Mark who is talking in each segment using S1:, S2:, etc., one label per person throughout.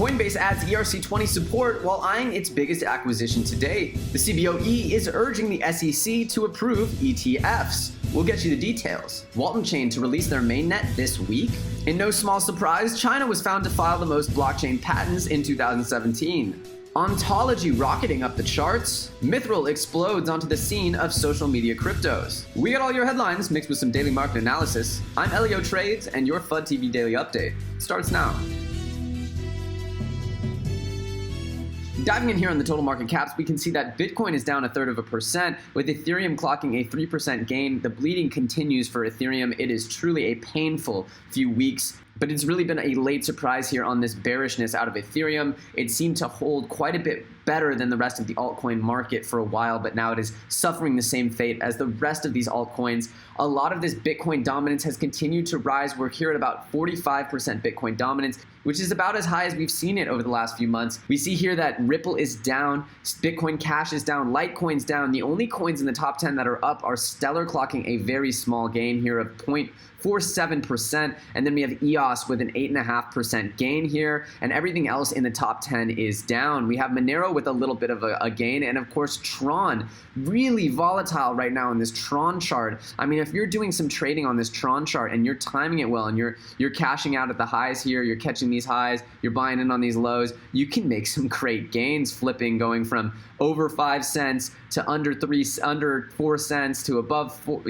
S1: Coinbase adds ERC20 support while eyeing its biggest acquisition to date. The CBOE is urging the SEC to approve ETFs. We'll get you the details. Waltonchain to release their mainnet this week. In no small surprise, China was found to file the most blockchain patents in 2017. Ontology rocketing up the charts. Mithril explodes onto the scene of social media cryptos. We got all your headlines mixed with some daily market analysis. I'm Elio Trades, and your FUD TV Daily Update starts now. Diving in here on the total market caps, we can see that Bitcoin is down 0.33%, with Ethereum clocking a 3% gain. The bleeding continues for Ethereum. It is truly a painful few weeks, but it's really been a late surprise here on this bearishness out of Ethereum. It seemed to hold quite a bit better than the rest of the altcoin market for a while, but now it is suffering the same fate as the rest of these altcoins. A lot of this Bitcoin dominance has continued to rise. We're here at about 45% Bitcoin dominance, which is about as high as we've seen it over the last few months. We see here that Ripple is down, Bitcoin Cash is down, Litecoin's down. The only coins in the top 10 that are up are Stellar clocking a very small gain here of 0.47%, and then we have EOS with an 8.5% gain here, and everything else in the top 10 is down. We have Monero with a little bit of a gain, and of course Tron, really volatile right now in this Tron chart. I mean, if you're doing some trading on this Tron chart and you're timing it well and you're cashing out at the highs here, you're catching these highs, you're buying in on these lows, you can make some great gains flipping, going from over 5 cents to under 4 cents to above 4.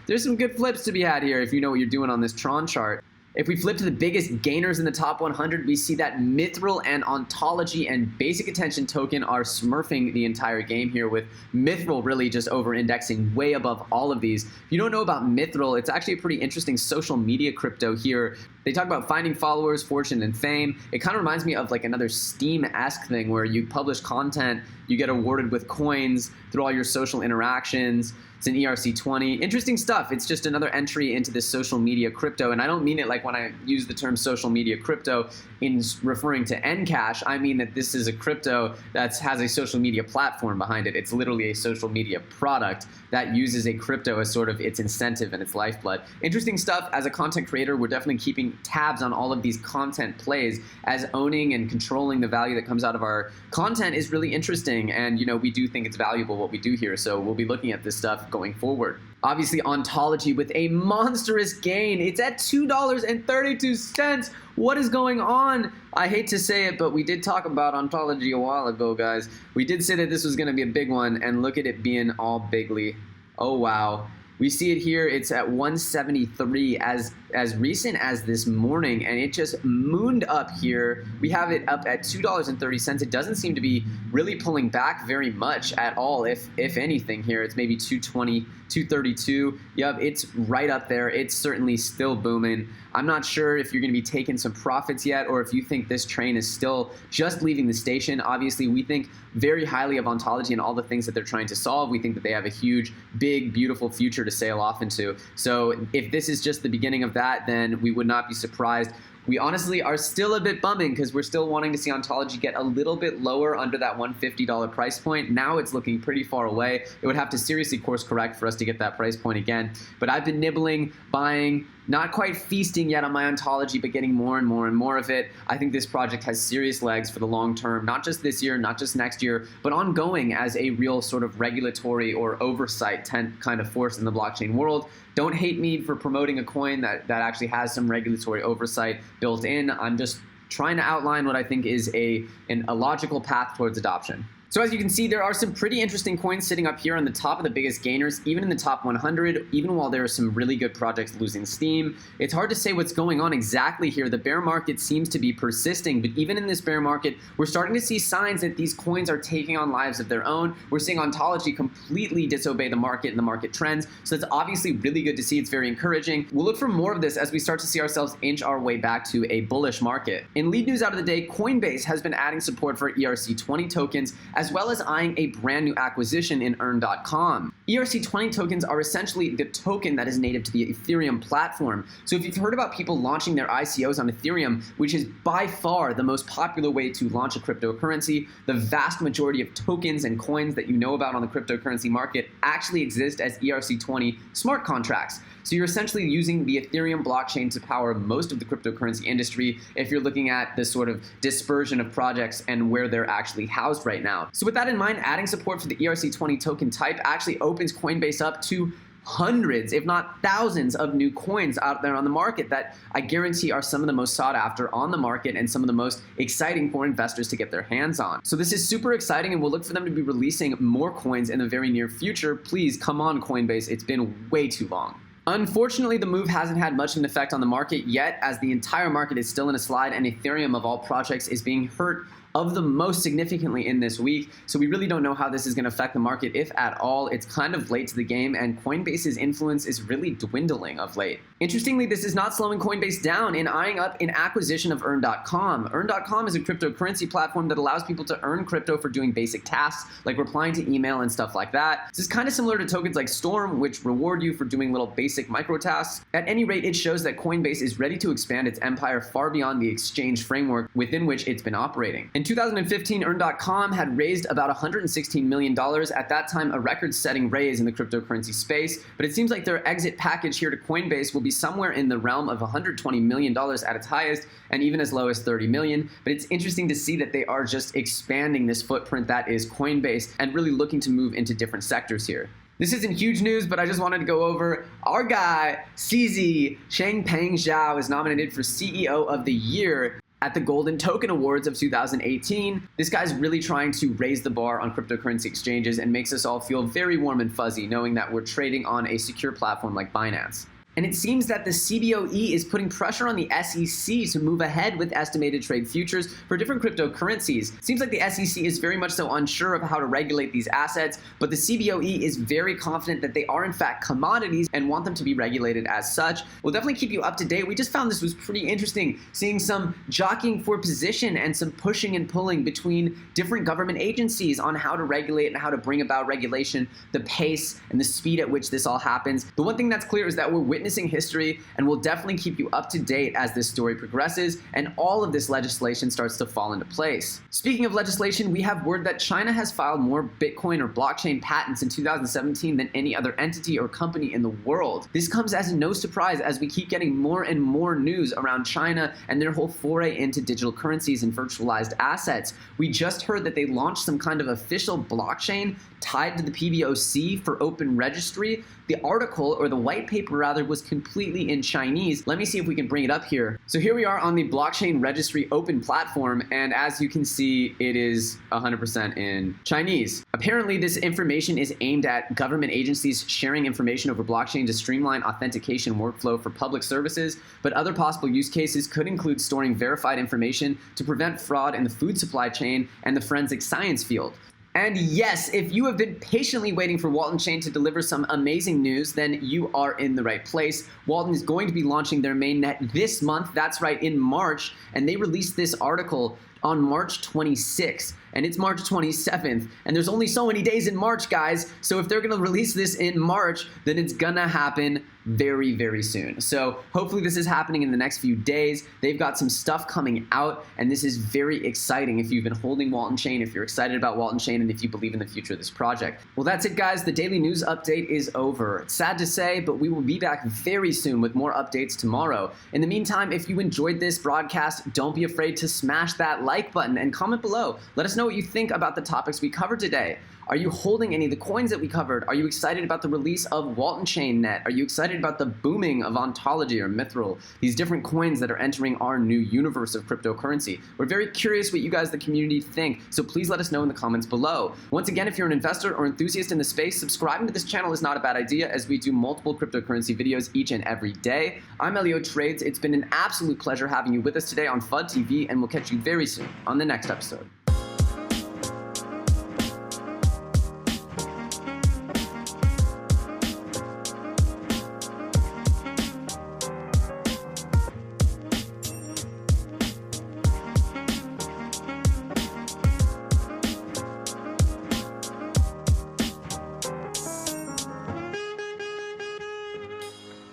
S1: There's some good flips to be had here if you know what you're doing on this Tron chart. If we flip to the biggest gainers in the top 100, we see that Mithril and Ontology and Basic Attention Token are smurfing the entire game here, with Mithril really just over-indexing way above all of these. If you don't know about Mithril, it's actually a pretty interesting social media crypto here. They talk about finding followers, fortune, and fame. It kind of reminds me of like another Steam-esque thing where you publish content, you get awarded with coins through all your social interactions. It's an ERC20. Interesting stuff. It's just another entry into this social media crypto. And I don't mean it like when I use the term social media crypto in referring to Encash. I mean that this is a crypto that has a social media platform behind it. It's literally a social media product that uses a crypto as sort of its incentive and its lifeblood. Interesting stuff. As a content creator, we're definitely keeping tabs on all of these content plays, as owning and controlling the value that comes out of our content is really interesting. And, we do think it's valuable what we do here. So we'll be looking at this stuff going forward. Obviously, Ontology with a monstrous gain. It's at $2.32. What is going on? I hate to say it, but we did talk about Ontology a while ago, guys. We did say that this was going to be a big one, and look at it being all bigly. Oh, wow. We see it here. It's at 173 as recent as this morning, and it just mooned up here. We have it up at $2.30. It doesn't seem to be really pulling back very much at all, if anything here. It's maybe 220, 232. Yep, it's right up there. It's certainly still booming. I'm not sure if you're going to be taking some profits yet, or if you think this train is still just leaving the station. Obviously, we think very highly of Ontology and all the things that they're trying to solve. We think that they have a huge, big, beautiful future to sail off into. So if this is just the beginning of that, then we would not be surprised. We honestly are still a bit bumming because we're still wanting to see Ontology get a little bit lower under that $150 price point. Now it's looking pretty far away. It would have to seriously course correct for us to get that price point again. But I've been nibbling, buying, not quite feasting yet on my Ontology, but getting more and more and more of it. I think this project has serious legs for the long term, not just this year, not just next year, but ongoing as a real sort of regulatory or oversight kind of force in the blockchain world. Don't hate me for promoting a coin that actually has some regulatory oversight built in. I'm just trying to outline what I think is a logical path towards adoption. So as you can see, there are some pretty interesting coins sitting up here on the top of the biggest gainers, even in the top 100, even while there are some really good projects losing steam. It's hard to say what's going on exactly here. The bear market seems to be persisting, but even in this bear market, we're starting to see signs that these coins are taking on lives of their own. We're seeing Ontology completely disobey the market and the market trends, so that's obviously really good to see. It's very encouraging. We'll look for more of this as we start to see ourselves inch our way back to a bullish market. In lead news out of the day, Coinbase has been adding support for ERC20 tokens, as well as eyeing a brand new acquisition in Earn.com. ERC20 tokens are essentially the token that is native to the Ethereum platform. So if you've heard about people launching their ICOs on Ethereum, which is by far the most popular way to launch a cryptocurrency, the vast majority of tokens and coins that you know about on the cryptocurrency market actually exist as ERC20 smart contracts. So you're essentially using the Ethereum blockchain to power most of the cryptocurrency industry if you're looking at the sort of dispersion of projects and where they're actually housed right now. So with that in mind, adding support for the ERC20 token type actually opens Coinbase up to hundreds, if not thousands, of new coins out there on the market that I guarantee are some of the most sought after on the market and some of the most exciting for investors to get their hands on. So this is super exciting, and we'll look for them to be releasing more coins in the very near future. Please come on, Coinbase. It's been way too long. Unfortunately, the move hasn't had much of an effect on the market yet, as the entire market is still in a slide and Ethereum of all projects is being hurt of the most significantly in this week. So we really don't know how this is going to affect the market, if at all. It's kind of late to the game, and Coinbase's influence is really dwindling of late. Interestingly, this is not slowing Coinbase down in eyeing up an acquisition of Earn.com. Earn.com is a cryptocurrency platform that allows people to earn crypto for doing basic tasks like replying to email and stuff like that. This is kind of similar to tokens like Storm, which reward you for doing little basic micro tasks. At any rate, it shows that Coinbase is ready to expand its empire far beyond the exchange framework within which it's been operating. In 2015, Earn.com had raised about $116 million, at that time a record-setting raise in the cryptocurrency space, but it seems like their exit package here to Coinbase will be somewhere in the realm of $120 million at its highest, and even as low as $30 million. But it's interesting to see that they are just expanding this footprint that is Coinbase and really looking to move into different sectors here. This isn't huge news, but I just wanted to go over our guy, CZ Changpeng Zhao, is nominated for CEO of the Year at the Golden Token Awards of 2018. This guy's really trying to raise the bar on cryptocurrency exchanges and makes us all feel very warm and fuzzy knowing that we're trading on a secure platform like Binance. And it seems that the CBOE is putting pressure on the SEC to move ahead with estimated trade futures for different cryptocurrencies. It seems like the SEC is very much so unsure of how to regulate these assets, but the CBOE is very confident that they are in fact commodities and want them to be regulated as such. We'll definitely keep you up to date. We just found this was pretty interesting, seeing some jockeying for position and some pushing and pulling between different government agencies on how to regulate and how to bring about regulation, the pace and the speed at which this all happens. The one thing that's clear is that we're witnessing history, and we'll definitely keep you up to date as this story progresses and all of this legislation starts to fall into place. Speaking of legislation, we have word that China has filed more Bitcoin or blockchain patents in 2017 than any other entity or company in the world. This comes as no surprise as we keep getting more and more news around China and their whole foray into digital currencies and virtualized assets. We just heard that they launched some kind of official blockchain tied to the PBOC for open registry. The article, or the white paper rather, was completely in Chinese. Let me see if we can bring it up here. So here we are on the blockchain registry open platform, and as you can see, it is 100% in Chinese. Apparently, this information is aimed at government agencies sharing information over blockchain to streamline authentication workflow for public services, but other possible use cases could include storing verified information to prevent fraud in the food supply chain and the forensic science field. And yes, if you have been patiently waiting for Waltonchain to deliver some amazing news, then you are in the right place. Walton is going to be launching their mainnet this month. That's right, in March. And they released this article on March 26th. And it's March 27th. And there's only so many days in March, guys. So if they're going to release this in March, then it's going to happen very, very soon. So hopefully this is happening in the next few days. They've got some stuff coming out, and this is very exciting if you've been holding Waltonchain, if you're excited about Waltonchain, and if you believe in the future of this project. Well, that's it, guys. The daily news update is over. It's sad to say, but we will be back very soon with more updates tomorrow. In the meantime, if you enjoyed this broadcast, don't be afraid to smash that like button and comment below. Let us know what you think about the topics we covered today. Are you holding any of the coins that we covered? Are you excited about the release of Waltonchain Net? Are you excited about the booming of Ontology or Mithril? These different coins that are entering our new universe of cryptocurrency. We're very curious what you guys, the community, think, so please let us know in the comments below. Once again, if you're an investor or enthusiast in the space, subscribing to this channel is not a bad idea, as we do multiple cryptocurrency videos each and every day. I'm Elio Trades. It's been an absolute pleasure having you with us today on FUD TV, and we'll catch you very soon on the next episode.